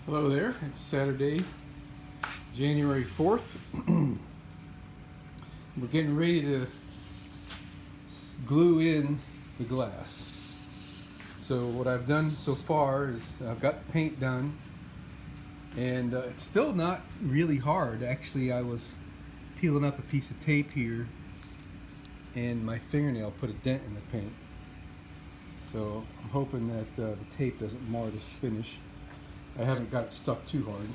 Hello there, it's Saturday, January 4th. We're getting ready to glue in the glass. So what I've done so far is I've got the paint done, and it's still not really hard. Actually, I was peeling up a piece of tape here and my fingernail put a dent in the paint. So I'm hoping that the tape doesn't mar this finish. I haven't got it stuck too hard.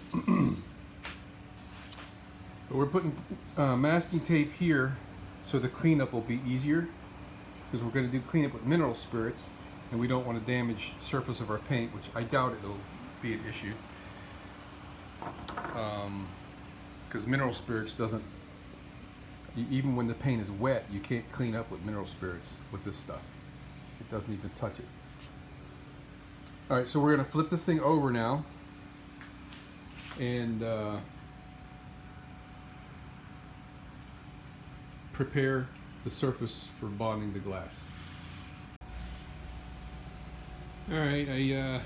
But we're putting masking tape here so the cleanup will be easier, because we're going to do cleanup with mineral spirits and we don't want to damage the surface of our paint, which I doubt it'll be an issue. Because mineral spirits doesn't, even when the paint is wet, you can't clean up with mineral spirits with this stuff. It doesn't even touch it. Alright, so we're going to flip this thing over now and prepare the surface for bonding the glass. Alright, I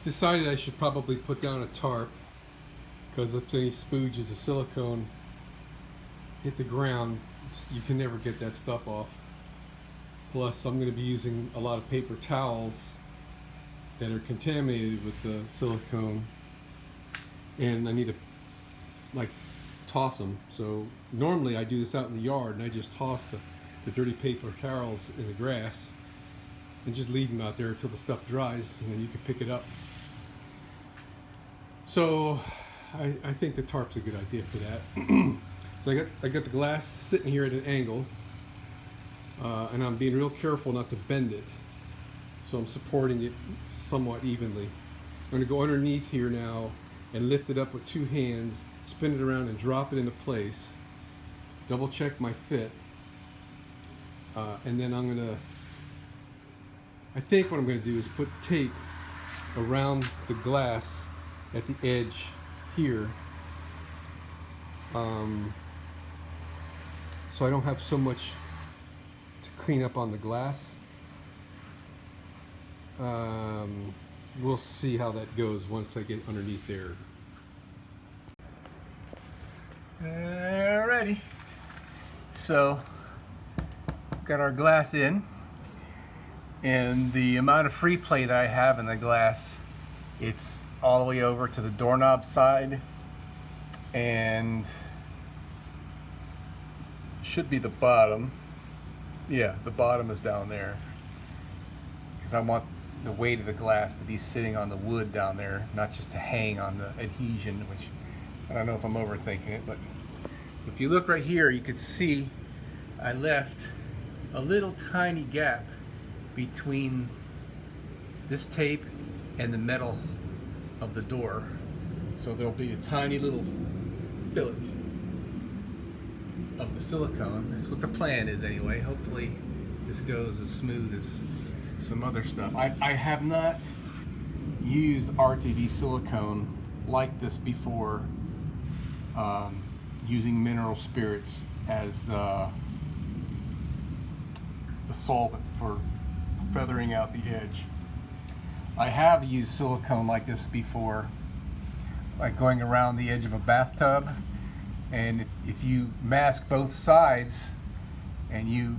decided I should probably put down a tarp, because if any spooges of silicone hit the ground, you can never get that stuff off. Plus, I'm going to be using a lot of paper towels that are contaminated with the silicone, and I need to toss them. So normally I do this out in the yard and I just toss the dirty paper towels in the grass and just leave them out there until the stuff dries, and then you can pick it up. So I think the tarp's a good idea for that. So I got the glass sitting here at an angle, and I'm being real careful not to bend it. So I'm supporting it somewhat evenly. I'm going to go underneath here now and lift it up with two hands, spin it around and drop it into place, double check my fit, and then I think what I'm going to do is put tape around the glass at the edge here, so I don't have so much to clean up on the glass. We'll see how that goes once I get underneath there. Alrighty, so got our glass in, and the amount of free play that I have in the glass, it's all the way over to the doorknob side, and should be the bottom. Yeah, the bottom is down there, because I want the weight of the glass to be sitting on the wood down there, not just to hang on the adhesion, which I don't know if I'm overthinking it. But if you look right here, you can see I left a little tiny gap between this tape and the metal of the door. So there'll be a tiny little fillet of the silicone. That's what the plan is anyway. Hopefully this goes as smooth as some other stuff. I have not used RTV silicone like this before, using mineral spirits as the solvent for feathering out the edge. I have used silicone like this before, like going around the edge of a bathtub, and if you mask both sides and you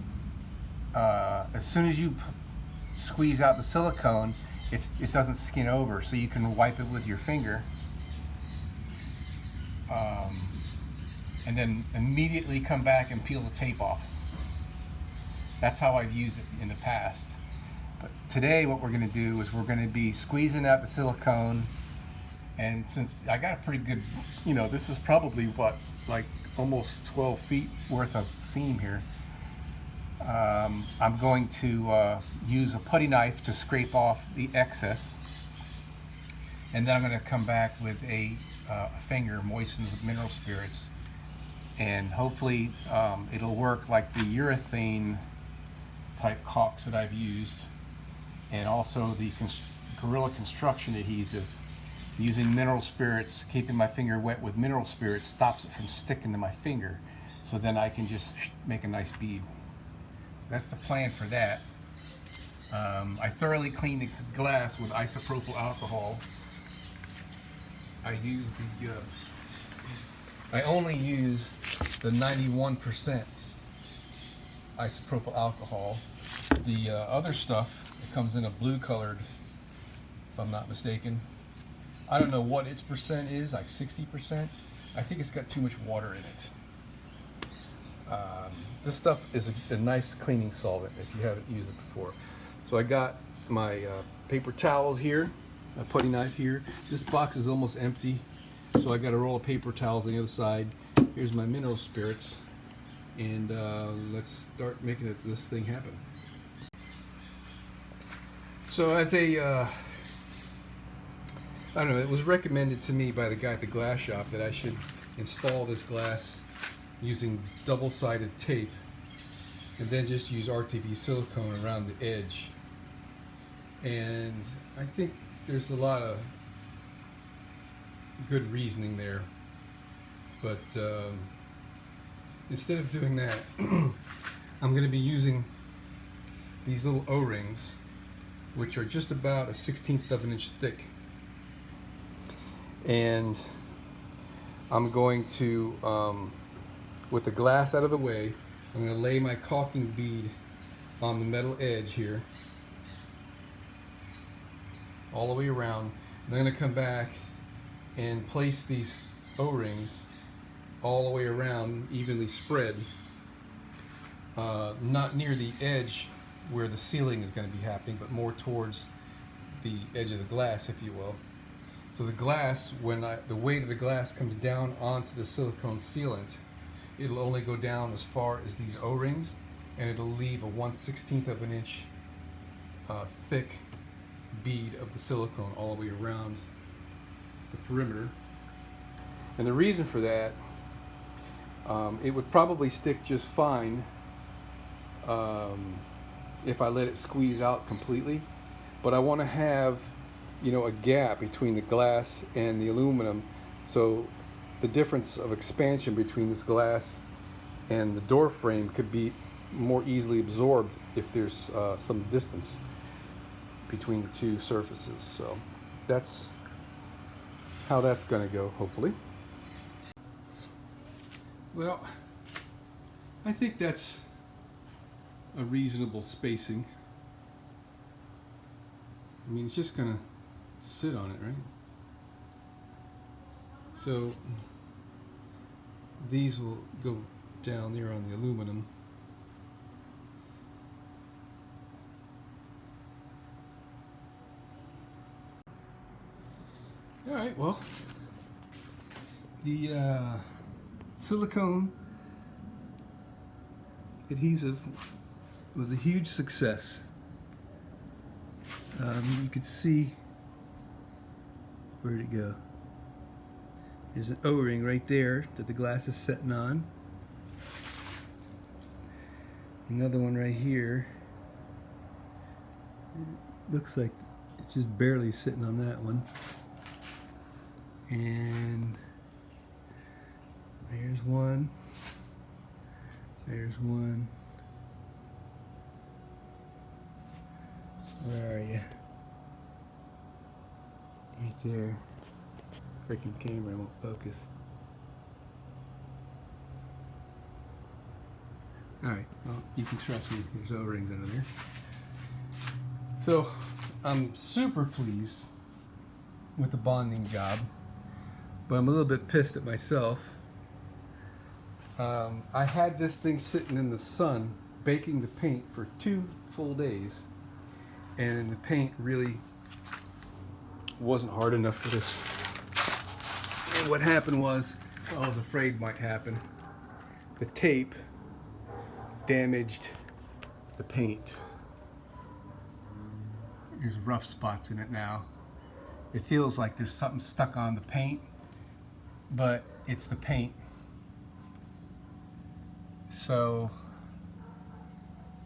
as soon as you squeeze out the silicone, it doesn't skin over, so you can wipe it with your finger, and then immediately come back and peel the tape off. That's how I've used it in the past. But today what we're going to do is we're going to be squeezing out the silicone, and since I got a pretty good, this is probably what, like almost 12 feet worth of seam here, I'm going to use a putty knife to scrape off the excess, and then I'm going to come back with a finger moistened with mineral spirits, and hopefully it'll work like the urethane type caulks that I've used, and also the Gorilla Construction adhesive. Using mineral spirits, keeping my finger wet with mineral spirits stops it from sticking to my finger, so then I can just make a nice bead. So that's the plan for that. I thoroughly cleaned the glass with isopropyl alcohol I only use the 91% isopropyl alcohol. The other stuff, it comes in a blue colored, if I'm not mistaken. I don't know what its percent is, like 60%. I think it's got too much water in it. This stuff is a nice cleaning solvent if you haven't used it before. So I got my paper towels here, my putty knife here. This box is almost empty, so I got a roll of paper towels on the other side. Here's my mineral spirits, and let's start making this thing happen. So as a, I don't know, it was recommended to me by the guy at the glass shop that I should install this glass using double-sided tape and then just use RTV silicone around the edge. And I think there's a lot of good reasoning there, but instead of doing that, I'm going to be using these little O-rings, which are just about a 1/16 of an inch thick, and I'm going to, with the glass out of the way, I'm going to lay my caulking bead on the metal edge here, all the way around. And I'm going to come back and place these O-rings all the way around, evenly spread, not near the edge where the sealing is going to be happening, but more towards the edge of the glass, if you will. So the glass, when the weight of the glass comes down onto the silicone sealant, it'll only go down as far as these O-rings, and it'll leave a 1/16 of an inch thick bead of the silicone all the way around the perimeter. And the reason for that, it would probably stick just fine if I let it squeeze out completely, but I want to have, you know, a gap between the glass and the aluminum, so the difference of expansion between this glass and the door frame could be more easily absorbed if there's some distance between the two surfaces. So that's how that's going to go, hopefully. Well, I think that's a reasonable spacing. I mean, it's just going to sit on it, right? So these will go down there on the aluminum. All right, well, the silicone adhesive was a huge success. You could see, where'd it go? There's an O-ring right there that the glass is setting on. Another one right here. It looks like it's just barely sitting on that one. And there's one. There's one. Where are you? Right there. Freaking camera won't focus. Alright, well, you can trust me, there's O-rings under there. So, I'm super pleased with the bonding job, but I'm a little bit pissed at myself. I had this thing sitting in the sun, baking the paint for 2 full days, and the paint really wasn't hard enough for this. And what happened was, I was afraid might happen, the tape damaged the paint. There's rough spots in it now. It feels like there's something stuck on the paint, but it's the paint. So,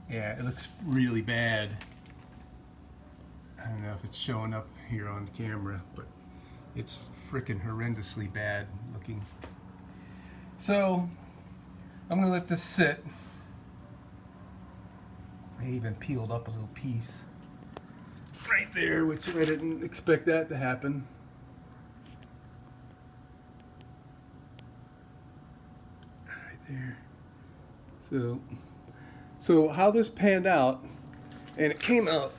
yeah, it looks really bad. I don't know if it's showing up here on camera, but it's freaking horrendously bad looking. So, I'm gonna let this sit. I even peeled up a little piece right there, which I didn't expect that to happen. there. So how this panned out, and it came out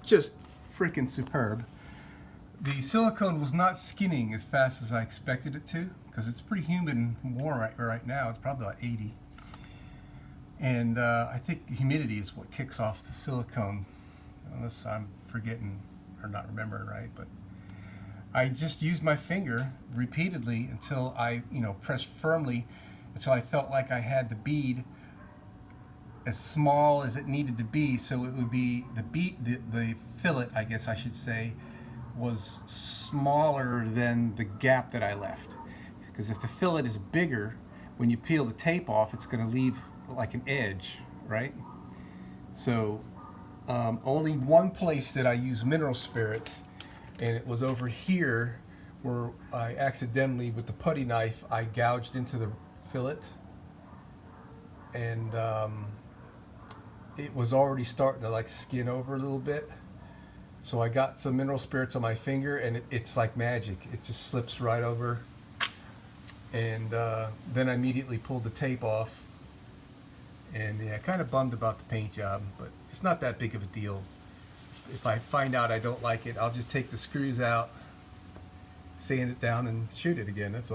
just freaking superb. The silicone was not skinning as fast as I expected it to, because it's pretty humid and warm right now. It's probably about 80. And I think humidity is what kicks off the silicone, unless I'm forgetting or not remembering right. But I just used my finger repeatedly until I, pressed firmly until I felt like I had the bead as small as it needed to be, so it would be the fillet, I guess I should say, was smaller than the gap that I left. Because if the fillet is bigger, when you peel the tape off, it's going to leave like an edge, right? So only one place that I use mineral spirits, and it was over here where I accidentally, with the putty knife, I gouged into the fillet, and it was already starting to like skin over a little bit. So I got some mineral spirits on my finger, and it's like magic. It just slips right over. And then I immediately pulled the tape off. And yeah, kind of bummed about the paint job, but it's not that big of a deal. If I find out I don't like it, I'll just take the screws out, sand it down, and shoot it again. That's all.